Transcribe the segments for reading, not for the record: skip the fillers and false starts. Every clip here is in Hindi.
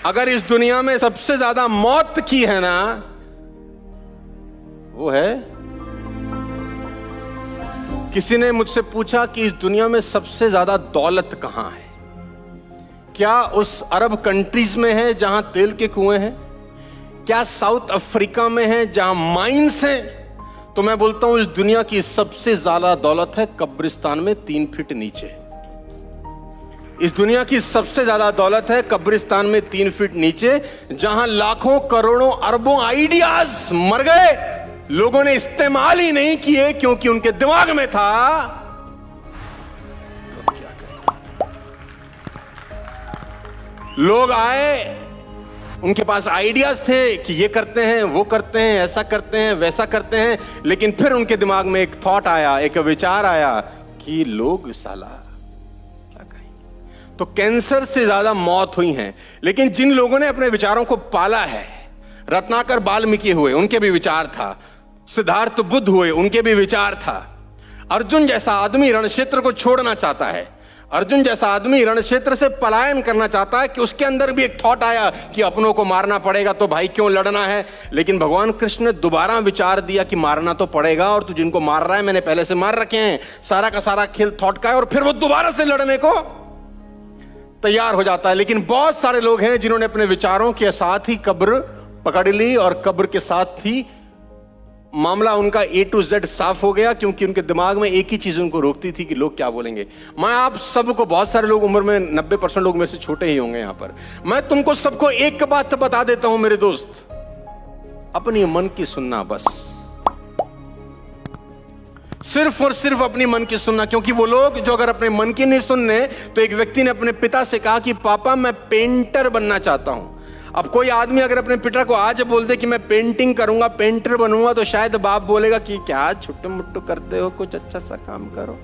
अगर इस दुनिया में सबसे ज्यादा मौत की है ना, वो है, किसी ने मुझसे पूछा कि इस दुनिया में सबसे ज्यादा दौलत कहां है? क्या उस अरब कंट्रीज में है जहां तेल के कुएं हैं? क्या साउथ अफ्रीका में है जहां माइंस हैं? तो मैं बोलता हूं इस दुनिया की सबसे ज्यादा दौलत है कब्रिस्तान में 3 फीट नीचे। इस दुनिया की सबसे ज्यादा दौलत है कब्रिस्तान में 3 फीट नीचे, जहां लाखों करोड़ों अरबों आइडियाज मर गए, लोगों ने इस्तेमाल ही नहीं किए क्योंकि उनके दिमाग में था तो क्या करें। लोग आए, उनके पास आइडियाज थे कि ये करते हैं, वो करते हैं, ऐसा करते हैं, वैसा करते हैं, लेकिन फिर उनके दिमाग में एक थॉट आया, एक विचार आया कि लोग साला क्या कहेंगे। तो कैंसर से ज्यादा मौत हुई है, लेकिन जिन लोगों ने अपने विचारों को पाला है, रत्नाकर वाल्मीकि हुए, उनके भी विचार था, सिद्धार्थ बुद्ध हुए, उनके भी विचार था। अर्जुन जैसा आदमी रणक्षेत्र को छोड़ना चाहता है, अर्जुन जैसा आदमी रणक्षेत्र से पलायन करना चाहता है कि उसके अंदर भी एक थॉट आया कि अपनों को मारना पड़ेगा तो भाई क्यों लड़ना है। लेकिन भगवान कृष्ण ने दोबारा विचार दिया कि मारना तो पड़ेगा, और तू जिनको मार रहा है मैंने पहले से मार रखे हैं, सारा का सारा खेल थॉट का है, और फिर वो दोबारा से लड़ने को तैयार हो जाता है। लेकिन बहुत सारे लोग हैं जिन्होंने अपने विचारों के साथ ही कब्र पकड़ ली, और कब्र के साथ ही मामला उनका A to Z साफ हो गया, क्योंकि उनके दिमाग में एक ही चीज उनको रोकती थी कि लोग क्या बोलेंगे। मैं आप सबको, बहुत सारे लोग उम्र में 90% लोग मेरे से छोटे ही होंगे यहां पर, मैं तुमको सबको एक बात बता देता हूं मेरे दोस्त, अपनी मन की सुनना, बस सिर्फ और सिर्फ अपनी मन की सुनना। क्योंकि वो लोग जो अगर अपने मन की नहीं सुनने, तो एक व्यक्ति ने अपने पिता से कहा कि पापा मैं पेंटर बनना चाहता हूं। अब कोई आदमी अगर अपने पिता को आज बोल दे कि मैं पेंटिंग करूंगा, पेंटर बनूंगा, तो शायद बाप बोलेगा कि क्या छुट्टू मुट्टू करते हो, कुछ अच्छा सा काम करो।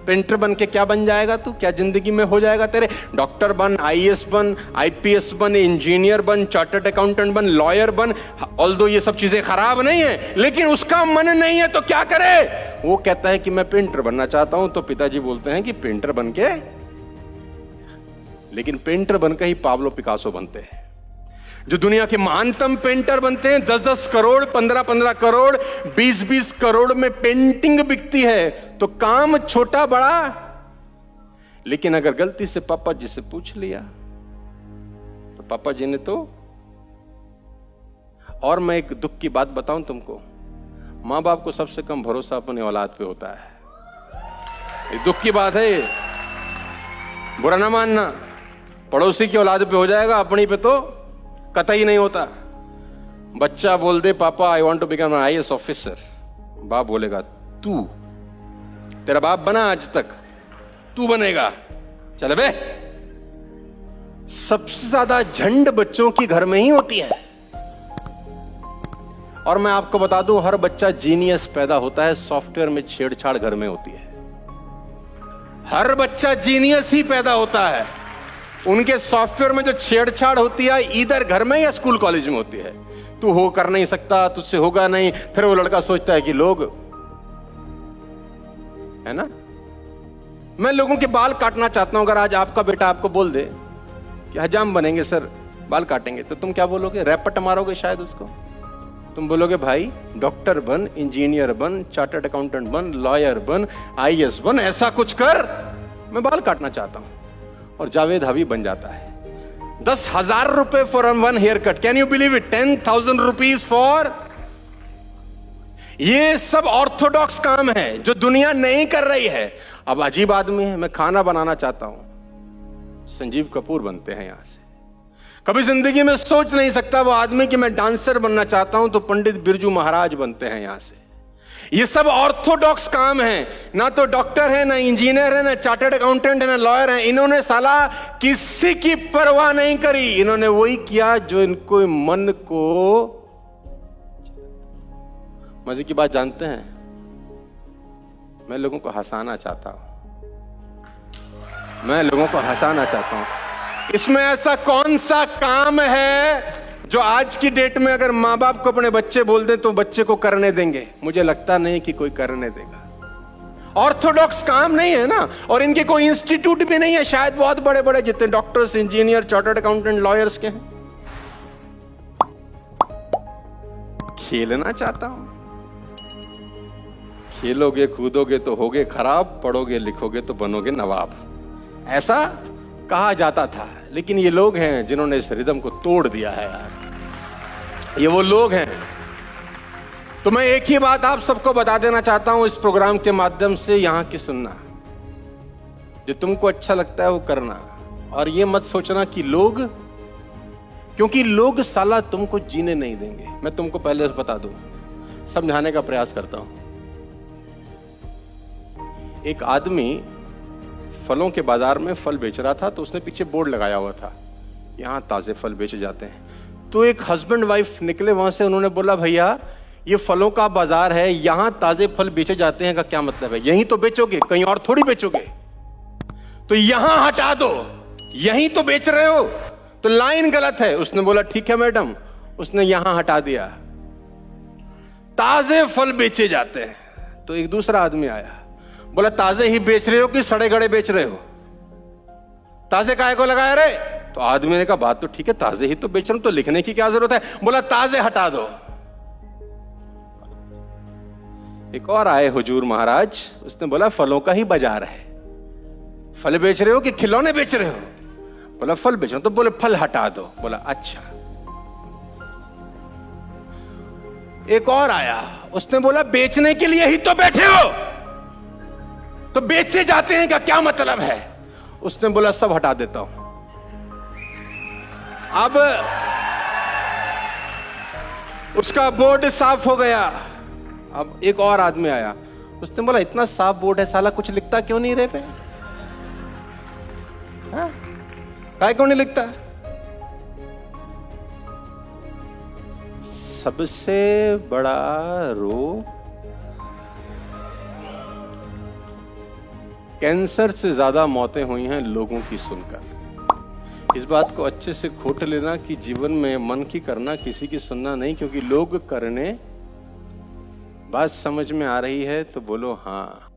पेंटर बन के क्या बन जाएगा तू, क्या जिंदगी में हो जाएगा तेरे? डॉक्टर बन, IAS बन, IPS बन, इंजीनियर बन, चार्टर्ड अकाउंटेंट बन, लॉयर बन। ऑल्दो ये सब चीजें खराब नहीं है, लेकिन उसका मन नहीं है तो क्या करे? वो कहता है कि मैं पेंटर बनना चाहता हूं, तो पिताजी बोलते हैं कि पेंटर बन के, लेकिन पेंटर बनकर ही पाब्लो पिकासो बनते हैं। जो दुनिया के महानतम पेंटर बनते हैं, 10-10 करोड़, 15-15 करोड़, 20-20 करोड़ में पेंटिंग बिकती है, तो काम छोटा बड़ा। लेकिन अगर गलती से पापा जी से पूछ लिया तो पापा जी ने तो, और मैं एक दुख की बात बताऊं तुमको, मां बाप को सबसे कम भरोसा अपने औलाद पे होता है। ये दुख की बात है, बुरा ना मानना। पड़ोसी की औलाद पे हो जाएगा, अपनी पे तो कतई नहीं होता। बच्चा बोल दे पापा I want to become an IAS officer, बाप बोलेगा तू, तेरा बाप बना आज तक, तू बनेगा, चल बे। सबसे ज्यादा झंड बच्चों की घर में ही होती है। और मैं आपको बता दूं, हर बच्चा जीनियस पैदा होता है, सॉफ्टवेयर में छेड़छाड़ घर में होती है। हर बच्चा जीनियस ही पैदा होता है, उनके सॉफ्टवेयर में जो छेड़छाड़ होती है इधर घर में या स्कूल कॉलेज में होती है। तू हो कर नहीं सकता, तुझसे होगा नहीं। फिर वो लड़का सोचता है कि लोग, है ना, मैं लोगों के बाल काटना चाहता हूं। अगर आज आपका बेटा आपको बोल दे कि हजाम बनेंगे सर, बाल काटेंगे, तो तुम क्या बोलोगे? रैपट मारोगे शायद उसको। तुम बोलोगे भाई डॉक्टर बन, इंजीनियर बन, चार्टर्ड अकाउंटेंट बन, लॉयर बन, IAS बन, ऐसा कुछ कर, मैं बाल काटना चाहता हूं। और जावेद हबीब बन जाता है। 10,000 रुपए for one haircut, can you believe it? 10,000 rupees for. ये सब ऑर्थोडॉक्स काम है जो दुनिया नहीं कर रही है। अब अजीब आदमी है, मैं खाना बनाना चाहता हूं, संजीव कपूर बनते हैं यहां से। कभी जिंदगी में सोच नहीं सकता वो आदमी कि मैं डांसर बनना चाहता हूं, तो पंडित बिरजू महाराज बनते हैं यहां से। ये सब ऑर्थोडॉक्स काम है, ना तो डॉक्टर है, ना इंजीनियर है, ना चार्टर्ड अकाउंटेंट है, ना लॉयर है। इन्होंने साला किसी की परवाह नहीं करी, इन्होंने वही किया जो इनको मन को। मजे की बात जानते हैं, मैं लोगों को हंसाना चाहता हूं, मैं लोगों को हंसाना चाहता हूं। इसमें ऐसा कौन सा काम है जो आज की डेट में अगर माँ बाप को अपने बच्चे बोल दें तो बच्चे को करने देंगे? मुझे लगता नहीं कि कोई करने देगा। ऑर्थोडॉक्स काम नहीं है ना, और इनके कोई इंस्टीट्यूट भी नहीं है, शायद बहुत बड़े बड़े जितने doctors, engineer, chartered accountant, lawyers के हैं। खेलना चाहता हूं, खेलोगे कूदोगे तो होगे खराब, पढ़ोगे लिखोगे तो बनोगे नवाब, ऐसा कहा जाता था। लेकिन ये लोग हैं जिन्होंने इस रिदम को तोड़ दिया है यार, ये वो लोग हैं। तो मैं एक ही बात आप सबको बता देना चाहता हूं इस प्रोग्राम के माध्यम से, यहां की सुनना, जो तुमको अच्छा लगता है वो करना, और ये मत सोचना कि लोग, क्योंकि लोग साला तुमको जीने नहीं देंगे। मैं तुमको पहले से बता दूं, समझाने का प्रयास करता हूं। एक आदमी फलों के बाजार में फल बेच रहा था, तो उसने पीछे बोर्ड लगाया हुआ था, यहां ताजे फल बेचे जाते हैं। तो एक हस्बैंड वाइफ निकले वहां से, उन्होंने बोला भैया ये फलों का बाजार है, यहां ताजे फल बेचे जाते हैं का क्या मतलब है? यहीं तो बेचोगे, कहीं और थोड़ी बेचोगे, तो यहां हटा दो, यहीं तो बेच रहे हो, तो लाइन गलत है। उसने बोला ठीक है मैडम, उसने यहां हटा दिया, ताजे फल बेचे जाते हैं। तो एक दूसरा आदमी आया, बोला ताजे ही बेच रहे हो कि सड़े गड़े बेच रहे हो? ताजे काहे को लगाया रे? तो आदमी ने कहा बात तो ठीक है, ताजे ही तो बेच रहा हूं, तो लिखने की क्या जरूरत है? बोला ताजे हटा दो। एक और आए हुजूर महाराज, उसने बोला फलों का ही बाजार है, फल बेच रहे हो कि खिलौने बेच रहे हो? बोला फल बेच रहा हूं। तो बोले फल हटा दो। बोला अच्छा। एक और आया, उसने बोला बेचने के लिए ही तो बैठे हो, तो बेचे जाते हैं का क्या मतलब है? उसने बोला सब हटा देता हूं। अब उसका बोर्ड साफ हो गया। अब एक और आदमी आया, उसने बोला इतना साफ बोर्ड है, साला कुछ लिखता क्यों नहीं रे पे? काय क्यों नहीं लिखता? सबसे बड़ा रोग कैंसर से ज्यादा मौतें हुई हैं लोगों की सुनकर। इस बात को अच्छे से खोट लेना कि जीवन में मन की करना, किसी की सुनना नहीं, क्योंकि लोग करने। बात समझ में आ रही है तो बोलो हाँ।